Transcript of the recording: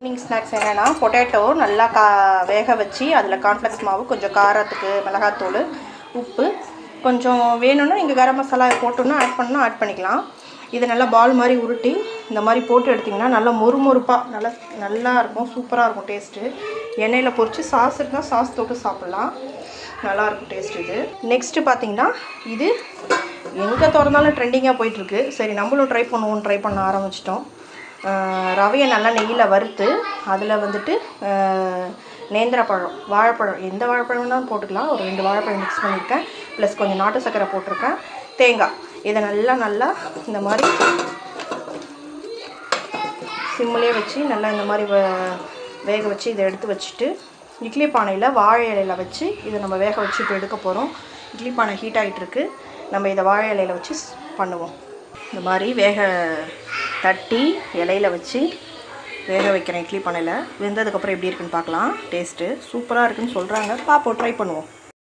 Evening snacks என்னென்னா potato நல்லா வேக வச்சு அதில் கார்ன்ஃப்ளெக்ஸ் மாவு, கொஞ்சம் காரத்துக்கு மிளகாத்தூள், உப்பு, கொஞ்சம் வேணும்னா நீங்கள் கரம் மசாலா போட்டோன்னா ஆட் பண்ணிக்கலாம். இதை நல்லா பால் மாதிரி உருட்டி இந்த மாதிரி போட்டு எடுத்திங்கன்னா நல்லா மொறுமொறுப்பாக நல்லா இருக்கும். சூப்பராக இருக்கும் டேஸ்ட்டு. எண்ணெயில் பொரித்து சாஸ் இருந்தால் சாஸ் தொட்டு சாப்பிட்லாம். நல்லாயிருக்கும் டேஸ்ட் இது. நெக்ஸ்ட்டு பார்த்திங்கன்னா இது எங்கே திறந்தாலும் ட்ரெண்டிங்காக போயிட்டுருக்கு. சரி நம்மளும் ட்ரை பண்ண ஆரம்பிச்சிட்டோம். ரவையை நல்லா நெய்யில் வறுத்து அதில் வந்துட்டு நேந்திரப்பழம், வாழைப்பழம், எந்த வாழைப்பழம் வேணாலும் போட்டுக்கலாம். ஒரு 2 வாழைப்பழம் மிக்ஸ் பண்ணியிருக்கேன். ப்ளஸ் கொஞ்சம் நாட்டு சர்க்கரை போட்டிருக்கேன், தேங்காய். இதை நல்லா இந்த மாதிரி சிம்மிலே வச்சு நல்லா இந்த மாதிரி வேக வச்சு இதை எடுத்து வச்சுட்டு இட்லி பானையில் வாழை இலையில் வச்சு இதை நம்ம வேக வச்சு இப்போ எடுக்க போகிறோம். இட்லி பானை ஹீட் ஆகிட்டுருக்கு. நம்ம இதை வாழை இலையில் வச்சு பண்ணுவோம். இந்த மாதிரி தட்டி இலையில் வச்சு வேக வைக்கிறேன் இட்லி பானையில். வெந்ததுக்கப்புறம் எப்படி இருக்குன்னு பார்க்கலாம். டேஸ்ட்டு சூப்பராக இருக்குதுன்னு சொல்கிறாங்க. பார்ப்போம், ட்ரை பண்ணுவோம்.